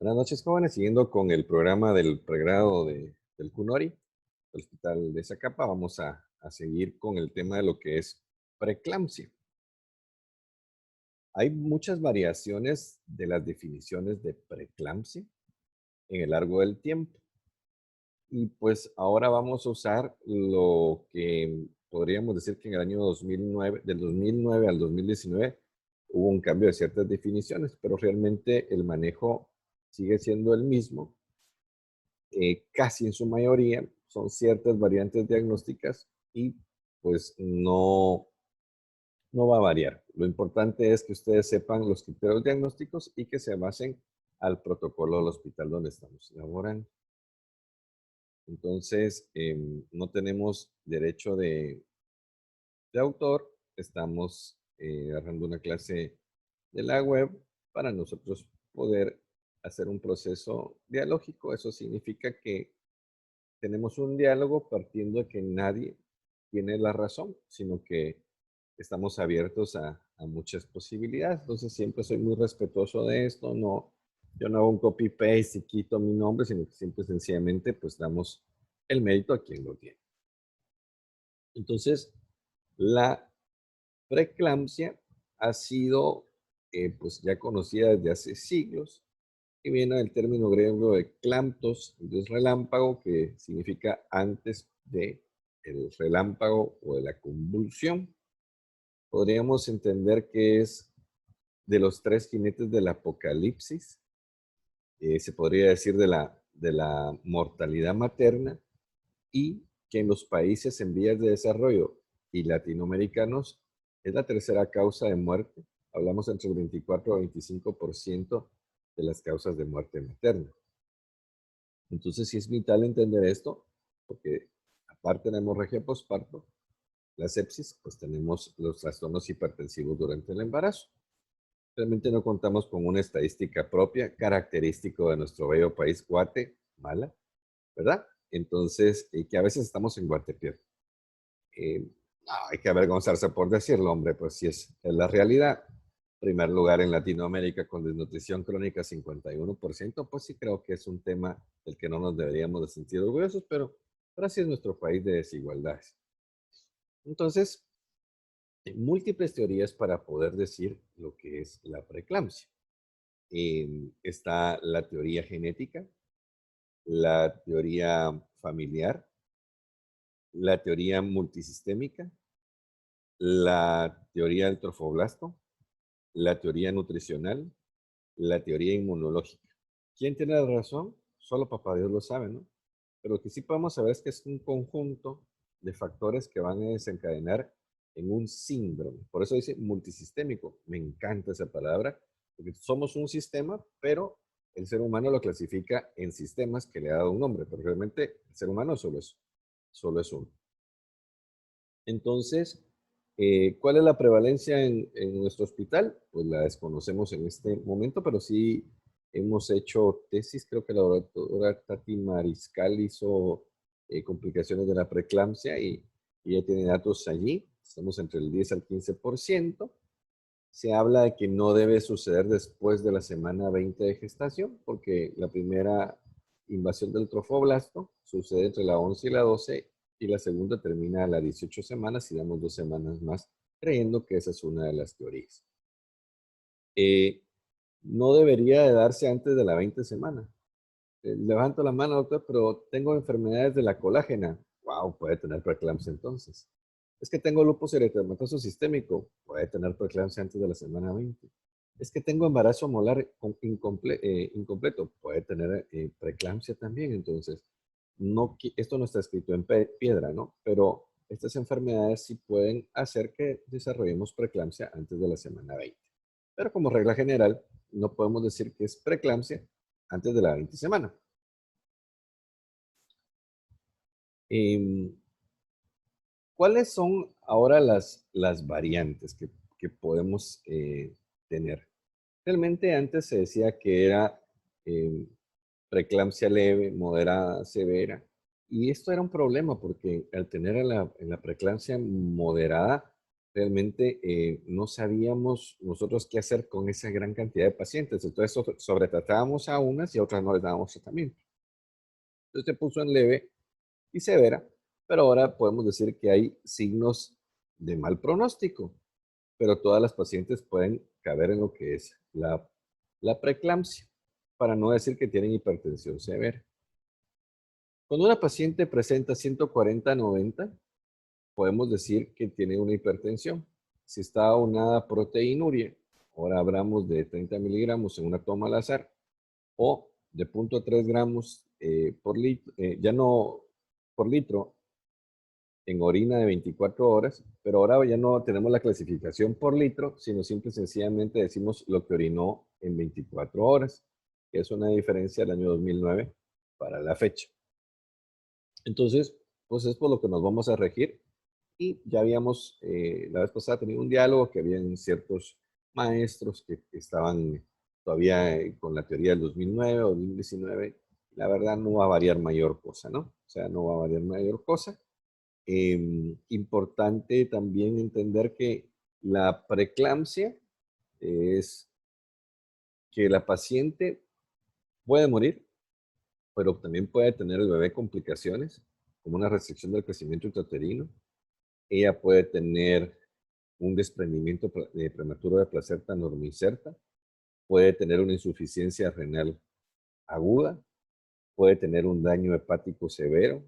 Buenas noches, jóvenes. Siguiendo con el programa del pregrado del CUNORI, del Hospital de Zacapa, vamos a seguir con el tema de lo que es preeclampsia. Hay muchas variaciones de las definiciones de preeclampsia en el largo del tiempo. Y pues ahora vamos a usar lo que podríamos decir que en el año 2009, del 2009 al 2019, hubo un cambio de ciertas definiciones, pero realmente el manejo sigue siendo el mismo. Casi en su mayoría son ciertas variantes diagnósticas y pues no va a variar. Lo importante es que ustedes sepan los criterios diagnósticos y que se basen al protocolo del hospital donde estamos laborando. Entonces, no tenemos derecho de autor. Estamos agarrando una clase de la web para nosotros poder hacer un proceso dialógico. Eso significa que tenemos un diálogo partiendo de que nadie tiene la razón, sino que estamos abiertos a muchas posibilidades. Entonces siempre soy muy respetuoso de esto. No, yo no hago un copy-paste y quito mi nombre, sino que siempre sencillamente pues damos el mérito a quien lo tiene. Entonces, la preeclampsia ha sido pues ya conocida desde hace siglos y viene del término griego de clamptos, de relámpago, que significa antes de el relámpago o de la convulsión. Podríamos entender que es de los tres jinetes del apocalipsis, se podría decir de la mortalidad materna, y que en los países en vías de desarrollo y latinoamericanos es la tercera causa de muerte. Hablamos entre el 24 a 25% de las causas de muerte materna. Entonces sí es vital entender esto, porque aparte de la hemorragia postparto, la sepsis, pues tenemos los trastornos hipertensivos durante el embarazo. Realmente no contamos con una estadística propia, característico de nuestro bello país, Guatemala, ¿verdad? Entonces, que a veces estamos en Guatepeor. No, hay que avergonzarse por decirlo, hombre, pues sí es la realidad. Primer lugar en Latinoamérica con desnutrición crónica 51%, pues sí creo que es un tema del que no nos deberíamos de sentir orgullosos, pero así es nuestro país de desigualdades. Entonces, hay múltiples teorías para poder decir lo que es la preeclampsia. Está la teoría genética, la teoría familiar, la teoría multisistémica, la teoría del trofoblasto, la teoría nutricional, la teoría inmunológica. ¿Quién tiene la razón? Solo papá Dios lo sabe, ¿no? Pero lo que sí podemos saber es que es un conjunto de factores que van a desencadenar en un síndrome. Por eso dice multisistémico. Me encanta esa palabra, porque somos un sistema, pero el ser humano lo clasifica en sistemas que le ha dado un nombre, pero realmente el ser humano solo es uno. Entonces, ¿cuál es la prevalencia en nuestro hospital? Pues la desconocemos en este momento, pero sí hemos hecho tesis. Creo que la doctora Tati Mariscal hizo complicaciones de la preeclampsia y ella tiene datos allí. Estamos entre el 10 al 15%. Se habla de que no debe suceder después de la semana 20 de gestación, porque la primera invasión del trofoblasto sucede entre la 11 y la 12 y la segunda termina a las 18 semanas y damos 2 semanas más, creyendo que esa es una de las teorías. No debería de darse antes de la 20 semana. Levanto la mano, doctor, pero tengo enfermedades de la colágena. Wow, puede tener preeclampsia entonces. Es que tengo lupus eritematoso sistémico. Puede tener preeclampsia antes de la semana 20. Es que tengo embarazo molar incompleto. Puede tener preeclampsia también. Entonces, no, esto no está escrito en piedra, ¿no? Pero estas enfermedades sí pueden hacer que desarrollemos preeclampsia antes de la semana 20. Pero como regla general, no podemos decir que es preeclampsia antes de la 20 semana. Em, ¿Cuáles son ahora las variantes que podemos tener? Realmente antes se decía que era em, preeclampsia leve, moderada, severa. Y esto era un problema porque al tener en la preeclampsia moderada, realmente no sabíamos nosotros qué hacer con esa gran cantidad de pacientes. Entonces sobretratábamos a unas y a otras no les dábamos tratamiento. Entonces se puso en leve y severa, pero ahora podemos decir que hay signos de mal pronóstico, pero todas las pacientes pueden caber en lo que es la preeclampsia, para no decir que tienen hipertensión severa. Cuando una paciente presenta 140/90, podemos decir que tiene una hipertensión. Si está una proteinuria, ahora hablamos de 30 miligramos en una toma al azar, o de 0.3 gramos por litro, ya no por litro en orina de 24 horas, pero ahora ya no tenemos la clasificación por litro, sino simple y sencillamente decimos lo que orinó en 24 horas, que es una diferencia del año 2009 para la fecha. Entonces, pues es por lo que nos vamos a regir. Y ya habíamos, la vez pasada, tenido un diálogo que habían ciertos maestros que estaban todavía con la teoría del 2009 o 2019. La verdad no va a variar mayor cosa, ¿no? O sea, no va a variar mayor cosa. Importante también entender que la preeclampsia es que la paciente puede morir, pero también puede tener el bebé complicaciones, como una restricción del crecimiento intrauterino. Ella puede tener un desprendimiento prematuro de placenta normoinserta, puede tener una insuficiencia renal aguda, puede tener un daño hepático severo,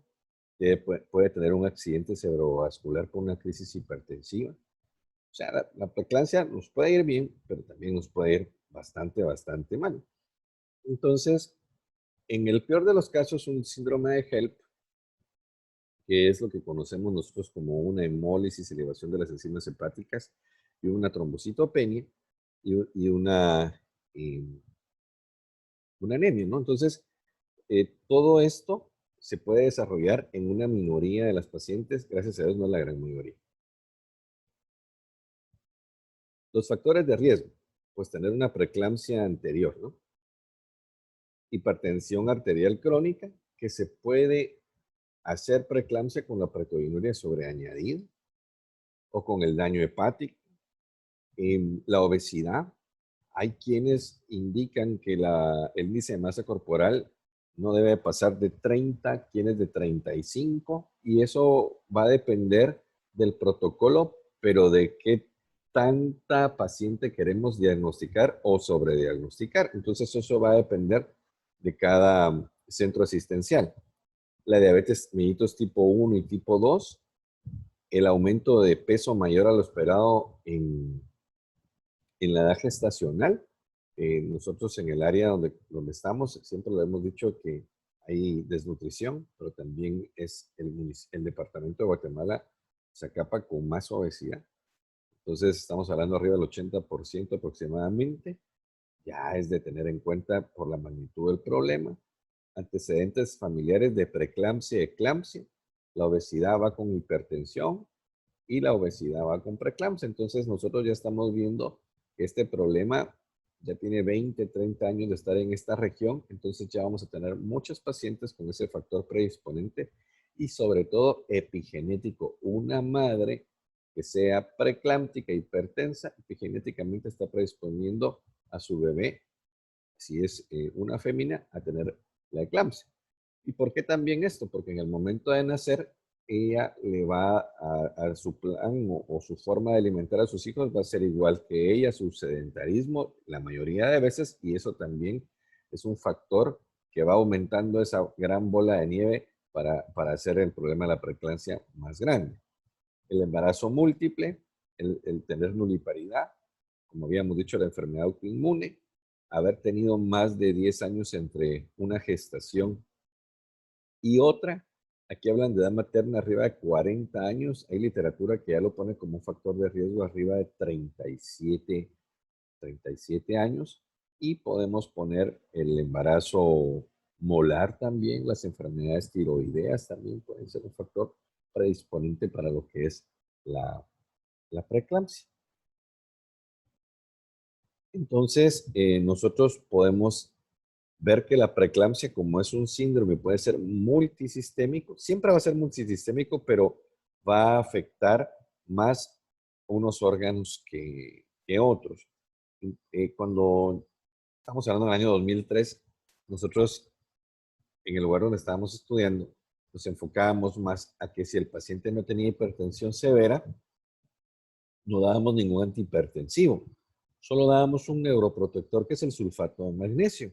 puede tener un accidente cerebrovascular con una crisis hipertensiva. O sea, la preeclampsia nos puede ir bien, pero también nos puede ir bastante, bastante mal. Entonces, en el peor de los casos, un síndrome de HELP, que es lo que conocemos nosotros como una hemólisis, elevación de las enzimas hepáticas y una trombocitopenia y eh, una anemia, ¿no? Entonces, todo esto se puede desarrollar en una minoría de las pacientes, gracias a Dios no es la gran mayoría. Los factores de riesgo, pues tener una preeclampsia anterior, ¿no? Hipertensión arterial crónica, que se puede hacer preeclampsia con la proteinuria sobreañadida o con el daño hepático. La obesidad, hay quienes indican que el índice de masa corporal no debe pasar de 30, quienes de 35, y eso va a depender del protocolo, pero de qué tanta paciente queremos diagnosticar o sobrediagnosticar. Entonces eso va a depender de cada centro asistencial. La diabetes mellitus tipo 1 y tipo 2, el aumento de peso mayor a lo esperado en la edad gestacional. Nosotros en el área donde estamos, siempre lo hemos dicho que hay desnutrición, pero también es el departamento de Guatemala se acapa con más obesidad. Entonces estamos hablando arriba del 80% aproximadamente. Ya es de tener en cuenta por la magnitud del problema. Antecedentes familiares de preeclampsia y eclampsia. La obesidad va con hipertensión y la obesidad va con preeclampsia. Entonces nosotros ya estamos viendo que este problema ya tiene 20, 30 años de estar en esta región, entonces ya vamos a tener muchos pacientes con ese factor predisponente y sobre todo epigenético. Una madre que sea preeclámptica, hipertensa, epigenéticamente está predisponiendo a su bebé, si es una fémina, a tener la eclampsia. ¿Y por qué también esto? Porque en el momento de nacer, ella le va a su plan o su forma de alimentar a sus hijos va a ser igual que ella, su sedentarismo, la mayoría de veces, y eso también es un factor que va aumentando esa gran bola de nieve para hacer el problema de la preeclampsia más grande. El embarazo múltiple, el tener nuliparidad, como habíamos dicho, la enfermedad autoinmune, haber tenido más de 10 años entre una gestación y otra. Aquí hablan de edad materna arriba de 40 años. Hay literatura que ya lo pone como un factor de riesgo arriba de 37 años. Y podemos poner el embarazo molar también, las enfermedades tiroideas también pueden ser un factor predisponente para lo que es la preeclampsia. Entonces, nosotros podemos ver que la preeclampsia, como es un síndrome, puede ser multisistémico, siempre va a ser multisistémico, pero va a afectar más unos órganos que otros. Cuando estamos hablando del año 2003, nosotros en el lugar donde estábamos estudiando, nos enfocábamos más a que si el paciente no tenía hipertensión severa, no dábamos ningún antihipertensivo. Solo dábamos un neuroprotector que es el sulfato de magnesio.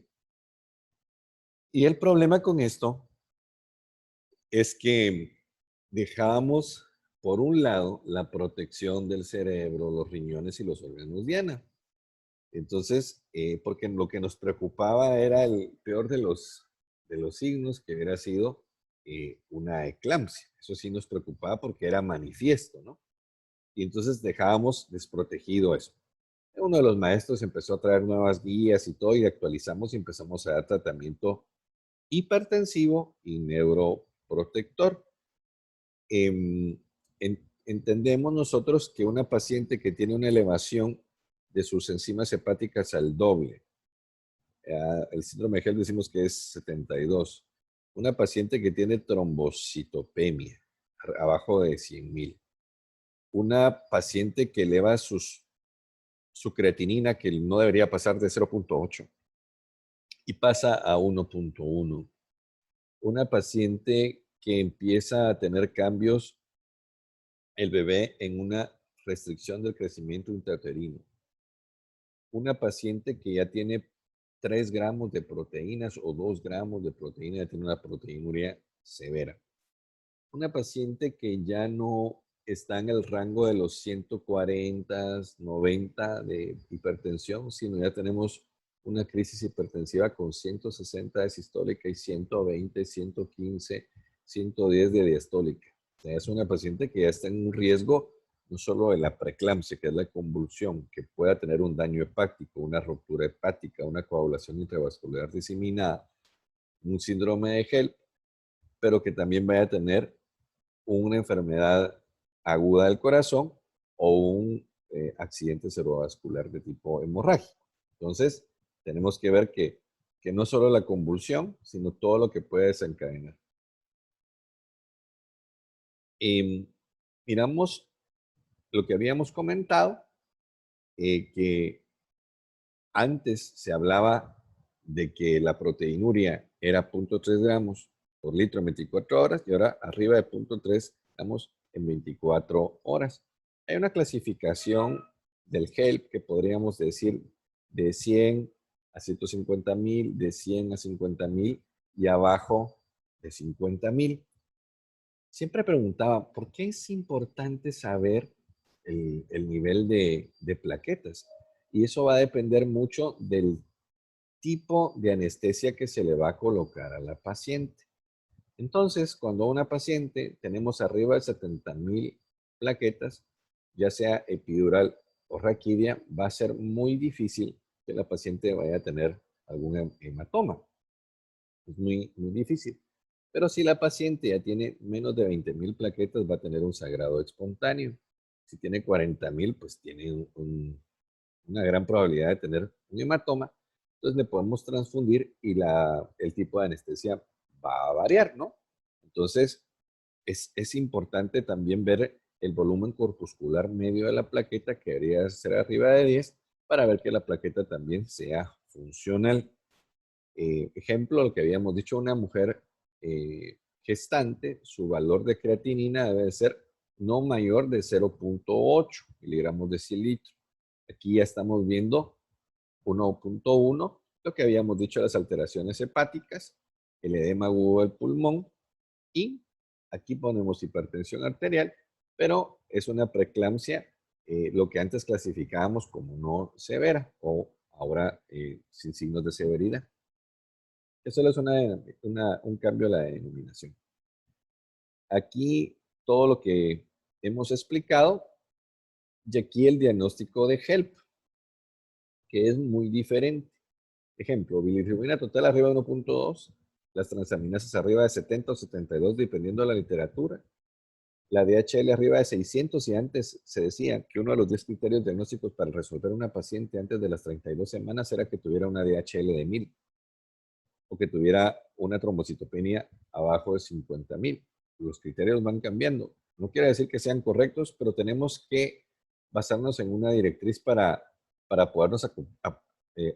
Y el problema con esto es que dejábamos, por un lado, la protección del cerebro, los riñones y los órganos diana. Entonces, porque lo que nos preocupaba era el peor de los signos, que hubiera sido una eclampsia. Eso sí nos preocupaba porque era manifiesto, ¿no? Y entonces dejábamos desprotegido eso. Uno de los maestros empezó a traer nuevas guías y todo, y actualizamos y empezamos a dar tratamiento hipertensivo y neuroprotector. Entendemos nosotros que una paciente que tiene una elevación de sus enzimas hepáticas al doble, el síndrome de Hell decimos que es 72, una paciente que tiene trombocitopenia abajo de 100,000, una paciente que eleva su creatinina, que no debería pasar de 0,8 y pasa a 1,1, una paciente que empieza a tener cambios el bebé en una restricción del crecimiento intrauterino, una paciente que ya tiene 3 gramos de proteínas o 2 gramos de proteína, ya tiene una proteinuria severa, una paciente que ya no está en el rango de los 140, 90 de hipertensión, sino ya tenemos una crisis hipertensiva con 160 de sistólica y 120, 115, 110 de diastólica. O sea, es una paciente que ya está en un riesgo no solo de la preeclampsia, que es la convulsión, que pueda tener un daño hepático, una ruptura hepática, una coagulación intravascular diseminada, un síndrome de HELP, pero que también vaya a tener una enfermedad aguda del corazón o un accidente cerebrovascular de tipo hemorrágico. Entonces, tenemos que ver que no solo la convulsión, sino todo lo que puede desencadenar. Miramos lo que habíamos comentado, que antes se hablaba de que la proteinuria era 0,3 gramos por litro en 24 horas y ahora arriba de 0,3 gramos en 24 horas. Hay una clasificación del HELP que podríamos decir de 100 a 150,000, de 100 a 50,000 y abajo de 50,000. Siempre preguntaba, ¿por qué es importante saber el nivel de plaquetas? Y eso va a depender mucho del tipo de anestesia que se le va a colocar a la paciente. Entonces, cuando una paciente tenemos arriba de 70,000 plaquetas, ya sea epidural o raquidia, va a ser muy difícil que la paciente vaya a tener algún hematoma. Es muy, muy difícil. Pero si la paciente ya tiene menos de 20,000 plaquetas, va a tener un sagrado espontáneo. Si tiene 40,000, pues tiene una gran probabilidad de tener un hematoma. Entonces le podemos transfundir y el tipo de anestesia va a variar, ¿no? Entonces es importante también ver el volumen corpuscular medio de la plaqueta, que debería ser arriba de 10, para ver que la plaqueta también sea funcional. Ejemplo, lo que habíamos dicho, una mujer gestante, su valor de creatinina debe ser no mayor de 0,8 miligramos de cilitro. Aquí ya estamos viendo 1,1, lo que habíamos dicho, las alteraciones hepáticas, el edema agudo del pulmón, y aquí ponemos hipertensión arterial, pero es una preeclampsia, lo que antes clasificábamos como no severa o ahora sin signos de severidad. Eso es un cambio a la denominación. Aquí todo lo que hemos explicado, y aquí el diagnóstico de HELP, que es muy diferente. Ejemplo, bilirrubina total arriba de 1,2, las transaminasas arriba de 70 o 72, dependiendo de la literatura. La DHL arriba de 600, y antes se decía que uno de los 10 criterios diagnósticos para resolver una paciente antes de las 32 semanas era que tuviera una DHL de 1000 o que tuviera una trombocitopenia abajo de 50,000. Los criterios van cambiando. No quiere decir que sean correctos, pero tenemos que basarnos en una directriz para podernos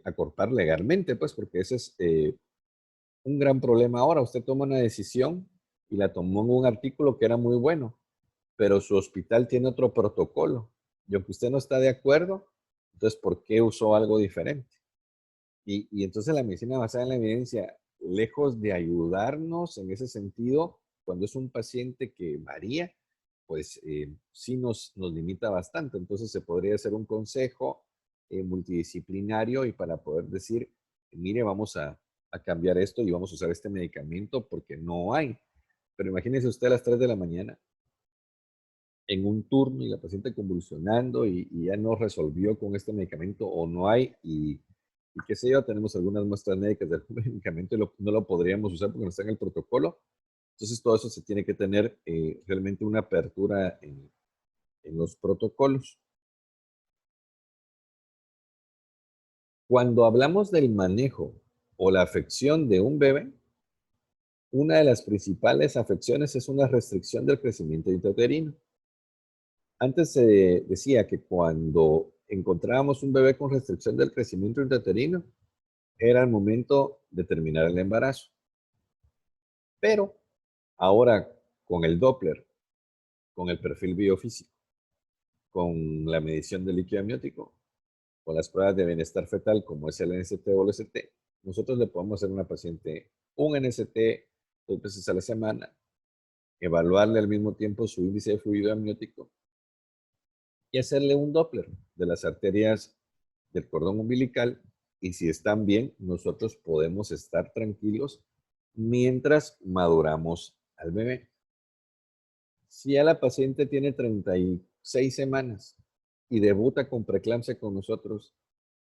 acortar legalmente, pues, porque ese es un gran problema ahora. Usted toma una decisión y la tomó en un artículo que era muy bueno, pero su hospital tiene otro protocolo. Y aunque usted no está de acuerdo, entonces, ¿por qué usó algo diferente? Y entonces la medicina basada en la evidencia, lejos de ayudarnos en ese sentido, cuando es un paciente que varía, pues sí nos limita bastante. Entonces se podría hacer un consejo multidisciplinario y para poder decir, mire, vamos a cambiar esto y vamos a usar este medicamento porque no hay. Pero imagínese usted a las 3 de la mañana en un turno y la paciente convulsionando y ya no resolvió con este medicamento o no hay y qué sé yo, tenemos algunas muestras médicas del medicamento y no lo podríamos usar porque no está en el protocolo. Entonces todo eso se tiene que tener realmente una apertura en los protocolos. Cuando hablamos del manejo o la afección de un bebé, una de las principales afecciones es una restricción del crecimiento intrauterino. Antes se decía que cuando encontrábamos un bebé con restricción del crecimiento intrauterino, era el momento de terminar el embarazo. Pero ahora con el Doppler, con el perfil biofísico, con la medición del líquido amniótico, con las pruebas de bienestar fetal como es el NST o el ST, nosotros le podemos hacer a una paciente un NST 2 veces a la semana, evaluarle al mismo tiempo su índice de fluido amniótico y hacerle un Doppler de las arterias del cordón umbilical y si están bien, nosotros podemos estar tranquilos mientras maduramos al bebé. Si ya la paciente tiene 36 semanas y debuta con preeclampsia con nosotros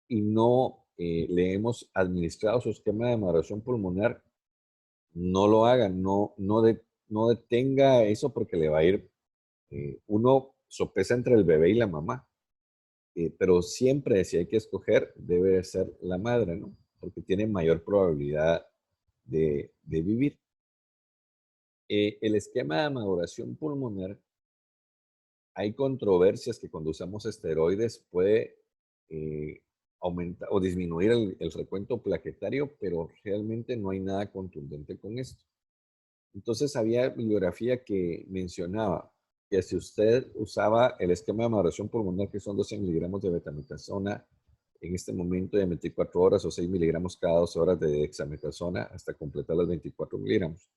y no le hemos administrado su esquema de maduración pulmonar, no lo hagan, no detenga eso porque le va a ir, uno sopesa entre el bebé y la mamá. Pero siempre, si hay que escoger, debe ser la madre, ¿no? Porque tiene mayor probabilidad de vivir. El esquema de maduración pulmonar, hay controversias que cuando usamos esteroides puede aumentar o disminuir el recuento plaquetario, pero realmente no hay nada contundente con esto. Entonces había bibliografía que mencionaba que si usted usaba el esquema de maduración pulmonar, que son 12 miligramos de betametasona en este momento de 24 horas o 6 miligramos cada 12 horas de dexametasona hasta completar las 24 miligramos,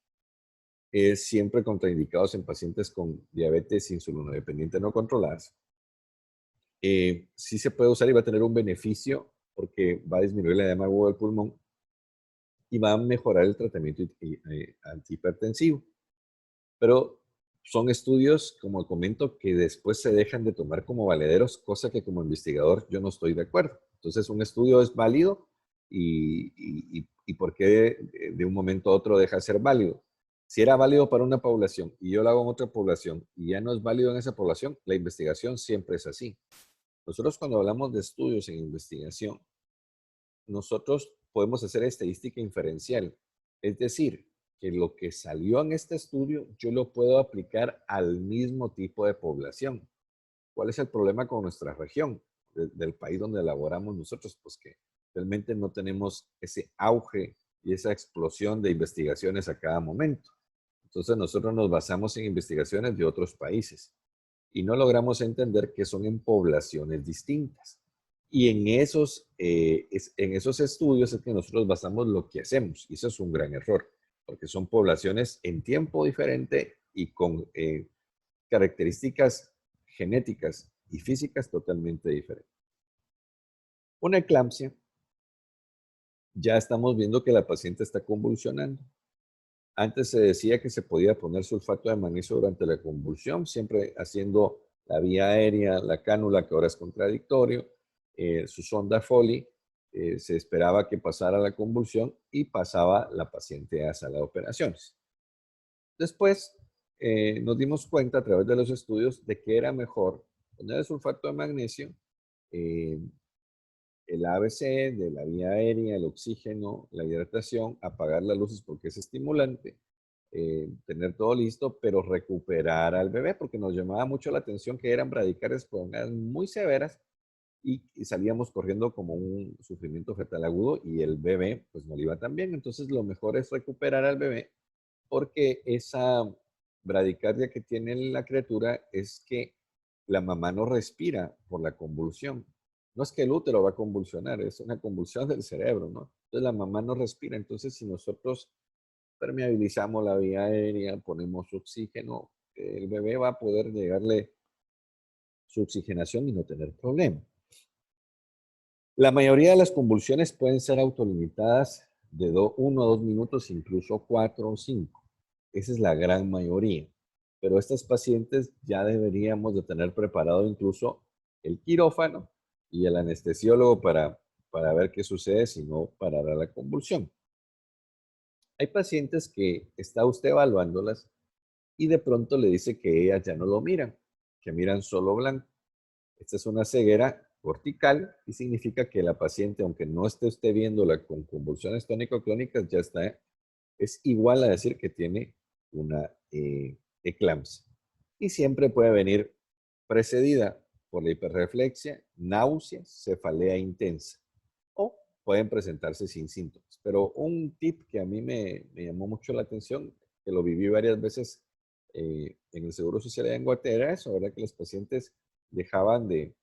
es siempre contraindicados en pacientes con diabetes insulinodependiente no controladas. Sí se puede usar y va a tener un beneficio porque va a disminuir la edema aguda del pulmón y va a mejorar el tratamiento antihipertensivo. Pero son estudios, como comento, que después se dejan de tomar como valederos, cosa que como investigador yo no estoy de acuerdo. Entonces, un estudio es válido y ¿por qué de un momento a otro deja de ser válido? Si era válido para una población y yo lo hago en otra población y ya no es válido en esa población, la investigación siempre es así. Nosotros cuando hablamos de estudios en investigación, nosotros podemos hacer estadística inferencial. Es decir, que lo que salió en este estudio yo lo puedo aplicar al mismo tipo de población. ¿Cuál es el problema con nuestra región, del país donde elaboramos nosotros? Pues que realmente no tenemos ese auge y esa explosión de investigaciones a cada momento. Entonces nosotros nos basamos en investigaciones de otros países y no logramos entender que son en poblaciones distintas. Y en esos estudios es que nosotros basamos lo que hacemos, y eso es un gran error, porque son poblaciones en tiempo diferente y con características genéticas y físicas totalmente diferentes. Una eclampsia, ya estamos viendo que la paciente está convulsionando. Antes se decía que se podía poner sulfato de magnesio durante la convulsión, siempre haciendo la vía aérea, la cánula, que ahora es contradictorio, su sonda Foley, se esperaba que pasara la convulsión y pasaba la paciente a sala de operaciones. Después nos dimos cuenta a través de los estudios de que era mejor poner el sulfato de magnesio, eh, el ABC de la vía aérea, el oxígeno, la hidratación, apagar las luces porque es estimulante, tener todo listo, pero recuperar al bebé, porque nos llamaba mucho la atención que eran bradicardias prolongadas muy severas y salíamos corriendo como un sufrimiento fetal agudo y el bebé pues no le iba tan bien. Entonces lo mejor es recuperar al bebé porque esa bradicardia que tiene la criatura es que la mamá no respira por la convulsión. No es que el útero va a convulsionar, es una convulsión del cerebro, ¿no? Entonces la mamá no respira. Entonces si nosotros permeabilizamos la vía aérea, ponemos oxígeno, el bebé va a poder llegarle su oxigenación y no tener problema. La mayoría de las convulsiones pueden ser autolimitadas de 1 o 2 minutos, incluso 4 o 5. Esa es la gran mayoría. Pero estas pacientes ya deberíamos de tener preparado incluso el quirófano y el anestesiólogo para ver qué sucede si no parará la convulsión. Hay pacientes que está usted evaluándolas y de pronto le dice que ellas ya no lo miran, que miran solo blanco. Esta es una ceguera cortical y significa que la paciente, aunque no esté usted viéndola con convulsiones tónico-clónicas, ya está, es igual a decir que tiene una eclampsia. Y siempre puede venir precedida por la hiperreflexia, náuseas, cefalea intensa. O pueden presentarse sin síntomas. Pero un tip que a mí me llamó mucho la atención, que lo viví varias veces en el Seguro Social de Guatemala, era eso, ¿verdad? Que los pacientes dejaban de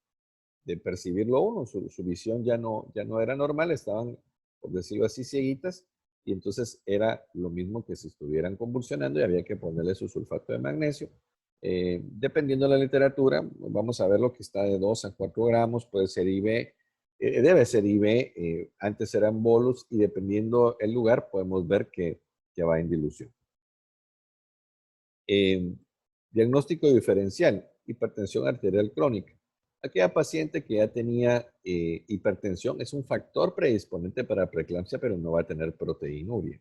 percibirlo uno, su visión ya no era normal, estaban, por decirlo así, cieguitas, y entonces era lo mismo que si estuvieran convulsionando y había que ponerle su sulfato de magnesio. Dependiendo de la literatura, vamos a ver lo que está de 2 a 4 gramos, puede ser IV, debe ser IV, antes eran bolus, y dependiendo el lugar podemos ver que va en dilución. Diagnóstico diferencial, hipertensión arterial crónica. Aquella paciente que ya tenía hipertensión es un factor predisponente para preeclampsia, pero no va a tener proteinuria.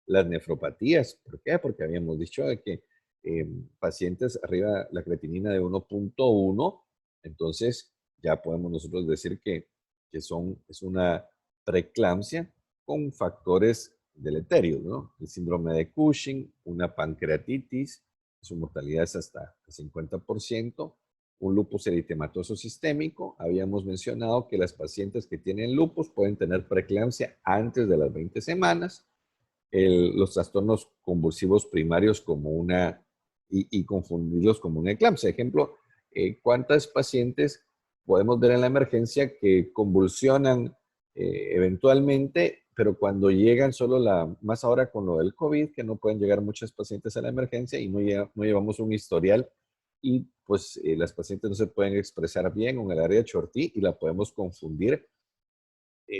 Las nefropatías, ¿por qué? Porque habíamos dicho de que pacientes arriba la creatinina de 1.1, entonces ya podemos nosotros decir que es una preeclampsia con factores deleterios, ¿no? El síndrome de Cushing, una pancreatitis, su mortalidad es hasta el 50%, un lupus eritematoso sistémico. Habíamos mencionado que las pacientes que tienen lupus pueden tener preeclampsia antes de las 20 semanas. Los trastornos convulsivos primarios como y confundirlos como una eclampsia. Ejemplo, ¿cuántas pacientes podemos ver en la emergencia que convulsionan eventualmente, pero cuando llegan más ahora con lo del COVID, que no pueden llegar muchas pacientes a la emergencia y no llevamos un historial y pues las pacientes no se pueden expresar bien en el área de Chortí y la podemos confundir.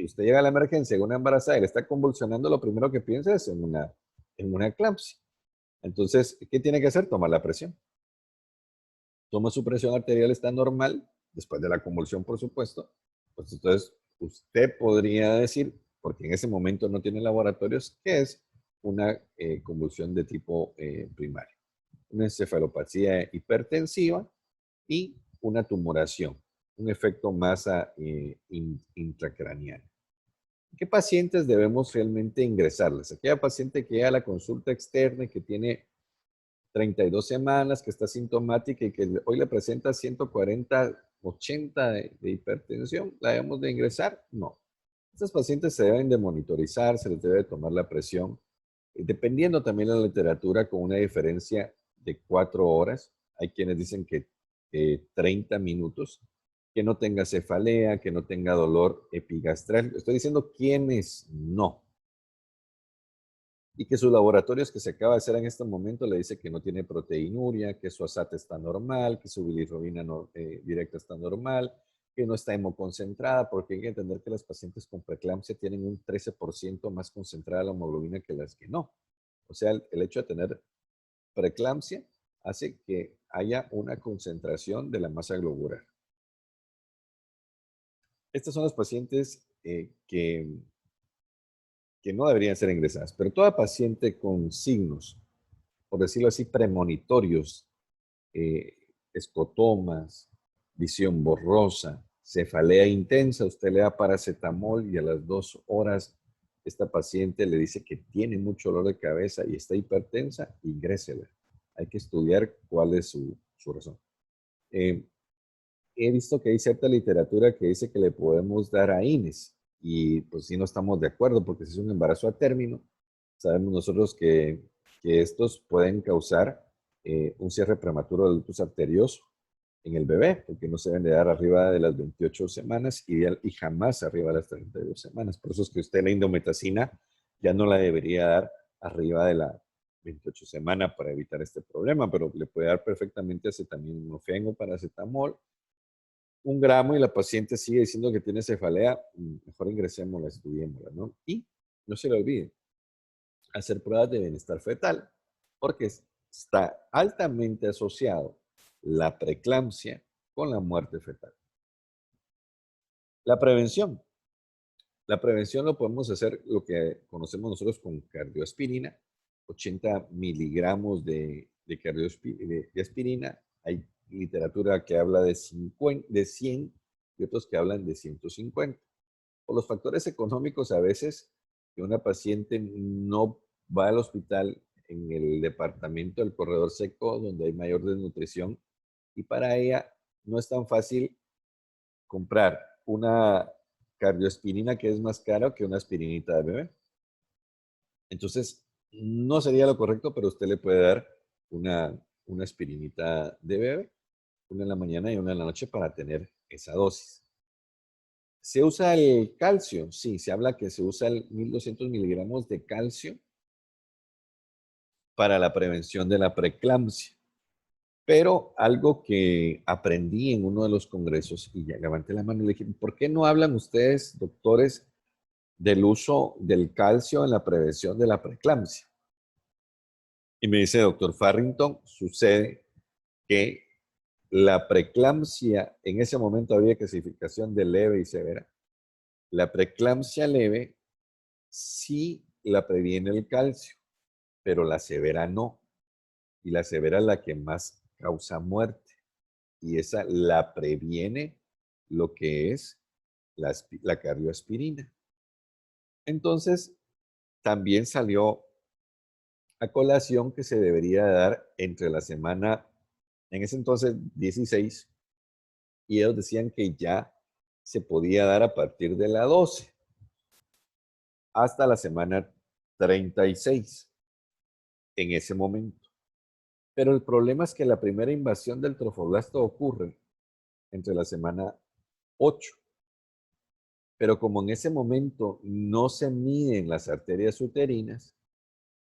Usted llega a la emergencia con una embarazada y le está convulsionando, lo primero que piensa es en una eclampsia. Entonces, ¿qué tiene que hacer? Tomar la presión. Toma su presión arterial, está normal, después de la convulsión, por supuesto. Pues entonces, usted podría decir, porque en ese momento no tiene laboratorios, que es una convulsión de tipo primario. Una encefalopatía hipertensiva y una tumoración, un efecto masa intracraneal. ¿Qué pacientes debemos realmente ingresarles? Aquella paciente que llega a la consulta externa y que tiene 32 semanas, que está sintomática y que hoy le presenta 140, 80 de hipertensión, ¿la debemos de ingresar? No. Estas pacientes se deben de monitorizar, se les debe de tomar la presión, dependiendo también de la literatura, con una diferencia de 4 horas. Hay quienes dicen que 30 minutos, que no tenga cefalea, que no tenga dolor epigastral. Estoy diciendo quiénes no. Y que sus laboratorios que se acaba de hacer en este momento le dice que no tiene proteinuria, que su ASAT está normal, que su bilirrubina directa está normal, que no está hemoconcentrada, porque hay que entender que las pacientes con preeclampsia tienen un 13% más concentrada la hemoglobina que las que no. O sea, el hecho de tener preeclampsia hace que haya una concentración de la masa globular. Estas son las pacientes que no deberían ser ingresadas, pero toda paciente con signos, por decirlo así, premonitorios, eh, escotomas, visión borrosa, cefalea intensa, usted le da paracetamol y a las 2 horas esta paciente le dice que tiene mucho dolor de cabeza y está hipertensa, ingrésela. Hay que estudiar cuál es su razón. He visto que hay cierta literatura que dice que le podemos dar a INES y pues sí no estamos de acuerdo porque si es un embarazo a término, sabemos nosotros que estos pueden causar un cierre prematuro del ductus arterioso en el bebé, porque no se deben de dar arriba de las 28 semanas y jamás arriba de las 32 semanas. Por eso es que usted la indometacina ya no la debería dar arriba de la 28 semana para evitar este problema, pero le puede dar perfectamente acetaminofén o paracetamol 1 gramo y la paciente sigue diciendo que tiene cefalea, mejor ingresémosla, estudiémosla, ¿no? Y no se le olvide hacer pruebas de bienestar fetal, porque está altamente asociado la preeclampsia con la muerte fetal. La prevención. La prevención lo podemos hacer lo que conocemos nosotros con cardioaspirina, 80 miligramos de aspirina. Hay literatura que habla de 100 y otros que hablan de 150. Por los factores económicos, a veces que una paciente no va al hospital en el departamento del corredor seco donde hay mayor desnutrición y para ella no es tan fácil comprar una cardioaspirina que es más cara que una aspirinita de bebé. Entonces, no sería lo correcto, pero usted le puede dar una aspirinita de bebé, una en la mañana y una en la noche para tener esa dosis. ¿Se usa el calcio? Sí, se habla que se usa el 1200 miligramos de calcio para la prevención de la preeclampsia. Pero algo que aprendí en uno de los congresos, y ya levanté la mano y le dije, ¿por qué no hablan ustedes, doctores, del uso del calcio en la prevención de la preeclampsia? Y me dice, doctor Farrington, sucede que la preeclampsia, en ese momento había clasificación de leve y severa. La preeclampsia leve sí la previene el calcio, pero la severa no. Y la severa es la que más causa muerte. Y esa la previene lo que es la cardioaspirina. Entonces, también salió a colación que se debería dar entre la semana, en ese entonces 16, y ellos decían que ya se podía dar a partir de la 12 hasta la semana 36 en ese momento. Pero el problema es que la primera invasión del trofoblasto ocurre entre la semana 8. Pero como en ese momento no se miden las arterias uterinas,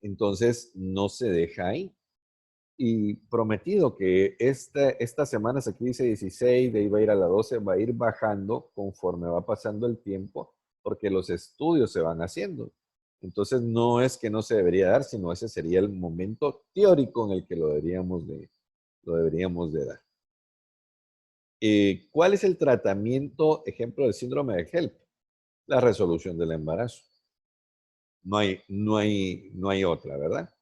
entonces no se deja ahí. Y prometido que estas semanas, aquí dice 16, de ahí va a ir a la 12, va a ir bajando conforme va pasando el tiempo, porque los estudios se van haciendo. Entonces no es que no se debería dar, sino ese sería el momento teórico en el que lo deberíamos de dar. ¿Cuál es el tratamiento, ejemplo, del síndrome de HELP? La resolución del embarazo. No hay otra, ¿verdad?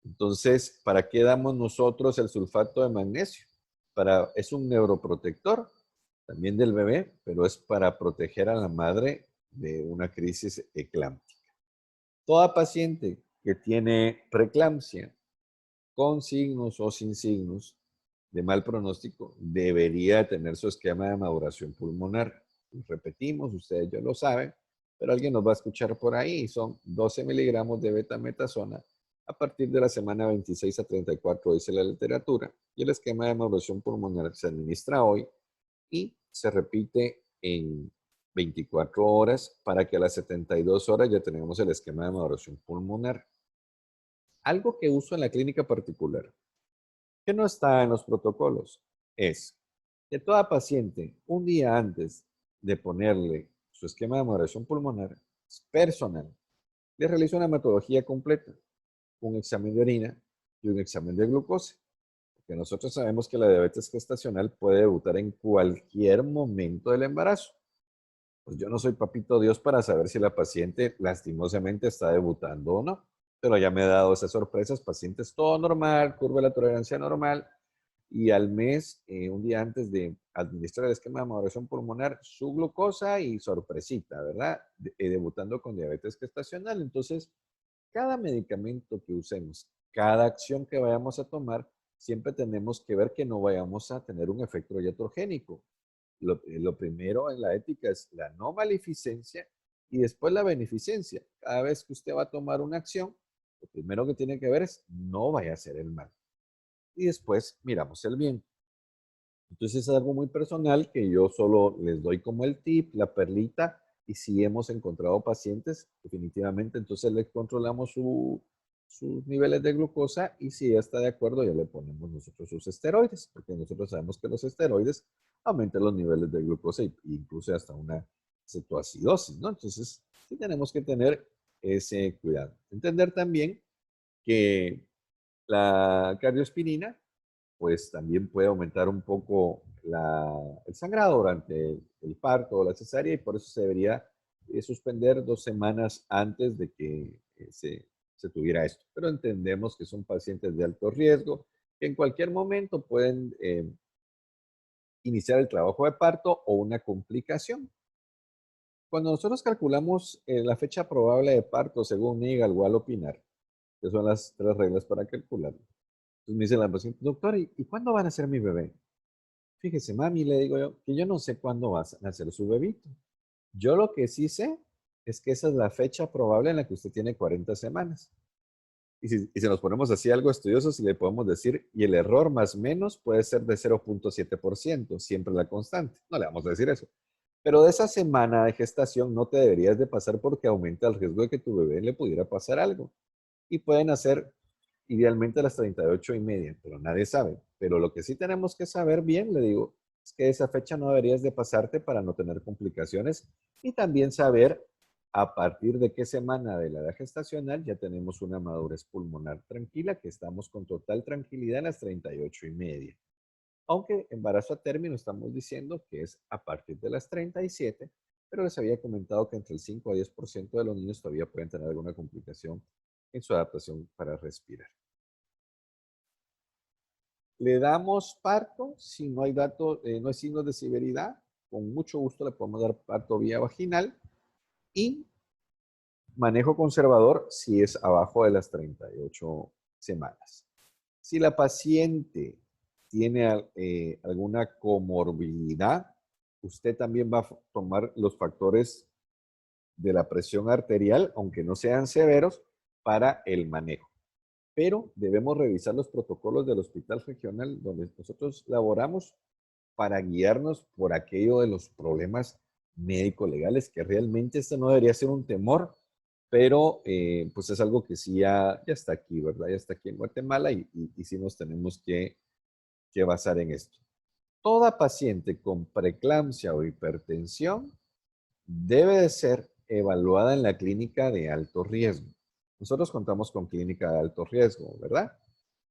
Entonces, ¿para qué damos nosotros el sulfato de magnesio? Es un neuroprotector también del bebé, pero es para proteger a la madre de una crisis eclámptica. Toda paciente que tiene preeclampsia con signos o sin signos de mal pronóstico debería tener su esquema de maduración pulmonar. Repetimos, ustedes ya lo saben, pero alguien nos va a escuchar por ahí. Son 12 miligramos de betametasona a partir de la semana 26 a 34, dice la literatura, y el esquema de maduración pulmonar se administra hoy y se repite en 24 horas para que a las 72 horas ya tengamos el esquema de maduración pulmonar. Algo que uso en la clínica particular, que no está en los protocolos, es que toda paciente, un día antes de ponerle su esquema de maduración pulmonar personal, le realiza una metodología completa, un examen de orina y un examen de glucosa. Porque nosotros sabemos que la diabetes gestacional puede debutar en cualquier momento del embarazo. Pues yo no soy papito Dios para saber si la paciente lastimosamente está debutando o no, pero ya me he dado esas sorpresas, pacientes todo normal, curva de la tolerancia normal, y al mes, un día antes de administrar el esquema de maduración pulmonar, su glucosa y sorpresita, ¿verdad? Debutando con diabetes gestacional. Entonces, cada medicamento que usemos, cada acción que vayamos a tomar, siempre tenemos que ver que no vayamos a tener un efecto iatrogénico. Lo primero en la ética es la no maleficencia y después la beneficencia. Cada vez que usted va a tomar una acción, lo primero que tiene que ver es no vaya a hacer el mal. Y después miramos el bien. Entonces es algo muy personal que yo solo les doy como el tip, la perlita, y si hemos encontrado pacientes, definitivamente entonces les controlamos sus niveles de glucosa y si ya está de acuerdo ya le ponemos nosotros sus esteroides, porque nosotros sabemos que los esteroides aumentan los niveles de glucosa e incluso hasta una cetoacidosis, ¿no? Entonces sí tenemos que tener ese cuidado. Entender también que la cardiospirina pues también puede aumentar un poco el sangrado durante el parto o la cesárea y por eso se debería suspender 2 semanas antes de que se tuviera esto. Pero entendemos que son pacientes de alto riesgo, que en cualquier momento pueden iniciar el trabajo de parto o una complicación. Cuando nosotros calculamos la fecha probable de parto según Nigal o Allopinar, que son las 3 reglas para calcularlo, entonces me dice la paciente, doctor, ¿y cuándo van a ser mi bebé? Fíjese, mami, le digo yo, que yo no sé cuándo va a nacer su bebito. Yo lo que sí sé es que esa es la fecha probable en la que usted tiene 40 semanas. Y si nos ponemos así algo estudiosos, si le podemos decir, y el error más menos puede ser de 0,7%, siempre la constante. No le vamos a decir eso. Pero de esa semana de gestación no te deberías de pasar porque aumenta el riesgo de que tu bebé le pudiera pasar algo. Y pueden hacer idealmente a las 38:30, pero nadie sabe. Pero lo que sí tenemos que saber bien, le digo, es que esa fecha no deberías de pasarte para no tener complicaciones y también saber a partir de qué semana de la edad gestacional ya tenemos una madurez pulmonar tranquila, que estamos con total tranquilidad en las 38:30. Aunque embarazo a término estamos diciendo que es a partir de las 37, pero les había comentado que entre el 5 a 10% de los niños todavía pueden tener alguna complicación en su adaptación para respirar. Le damos parto si no hay no hay signos de severidad. Con mucho gusto le podemos dar parto vía vaginal y manejo conservador si es abajo de las 38 semanas. Si la paciente tiene alguna comorbilidad, usted también va a tomar los factores de la presión arterial, aunque no sean severos, para el manejo. Pero debemos revisar los protocolos del hospital regional donde nosotros laboramos para guiarnos por aquello de los problemas médico-legales, que realmente esto no debería ser un temor, pero pues es algo que sí ya está aquí, ¿verdad? Ya está aquí en Guatemala y sí nos tenemos que basar en esto. Toda paciente con preeclampsia o hipertensión debe de ser evaluada en la clínica de alto riesgo. Nosotros contamos con clínica de alto riesgo, ¿verdad?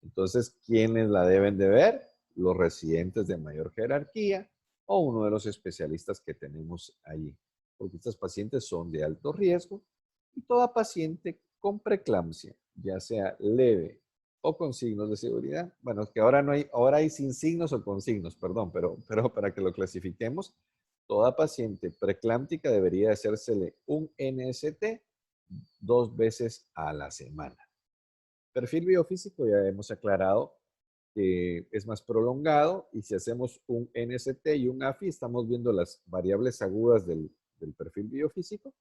Entonces, ¿quiénes la deben de ver? Los residentes de mayor jerarquía o uno de los especialistas que tenemos allí, porque estas pacientes son de alto riesgo y toda paciente con preeclampsia, ya sea leve o con signos de seguridad, bueno, es que ahora no hay, ahora hay sin signos o con signos, perdón, pero para que lo clasifiquemos, toda paciente preeclámptica debería hacérsele un NST 2 veces a la semana. Perfil biofísico ya hemos aclarado que es más prolongado y si hacemos un NST y un AFI estamos viendo las variables agudas del perfil biofísico,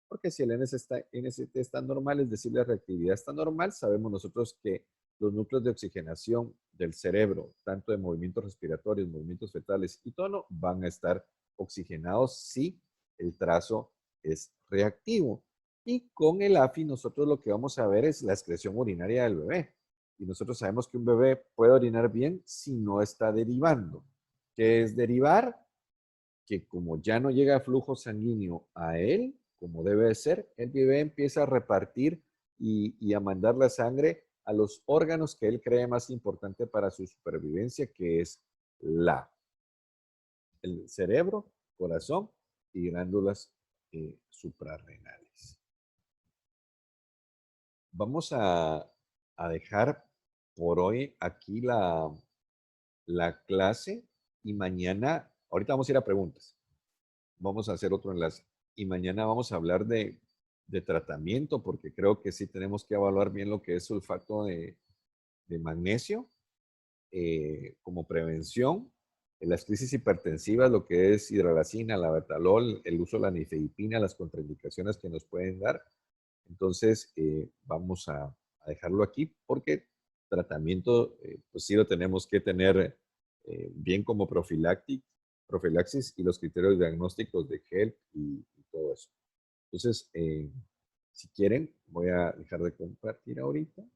porque si el NST está normal, es decir, la reactividad está normal, sabemos nosotros que los núcleos de oxigenación del cerebro, tanto de movimientos respiratorios, movimientos fetales y tono, van a estar oxigenados si el trazo es reactivo. Y con el AFI nosotros lo que vamos a ver es la excreción urinaria del bebé. Y nosotros sabemos que un bebé puede orinar bien si no está derivando. ¿Qué es derivar? Que como ya no llega flujo sanguíneo a él, como debe de ser, el bebé empieza a repartir y a mandar la sangre a los órganos que él cree más importante para su supervivencia, que es el cerebro, corazón y glándulas suprarrenales. Vamos a dejar por hoy aquí la clase y mañana, ahorita vamos a ir a preguntas, vamos a hacer otro enlace y mañana vamos a hablar de tratamiento porque creo que sí tenemos que evaluar bien lo que es sulfato de magnesio como prevención. En las crisis hipertensivas, lo que es hidralazina, labetalol, el uso de la nifedipina, las contraindicaciones que nos pueden dar. Entonces, vamos a dejarlo aquí porque tratamiento, pues sí lo tenemos que tener bien como profilaxis y los criterios diagnósticos de HELP y todo eso. Entonces, si quieren, voy a dejar de compartir ahorita.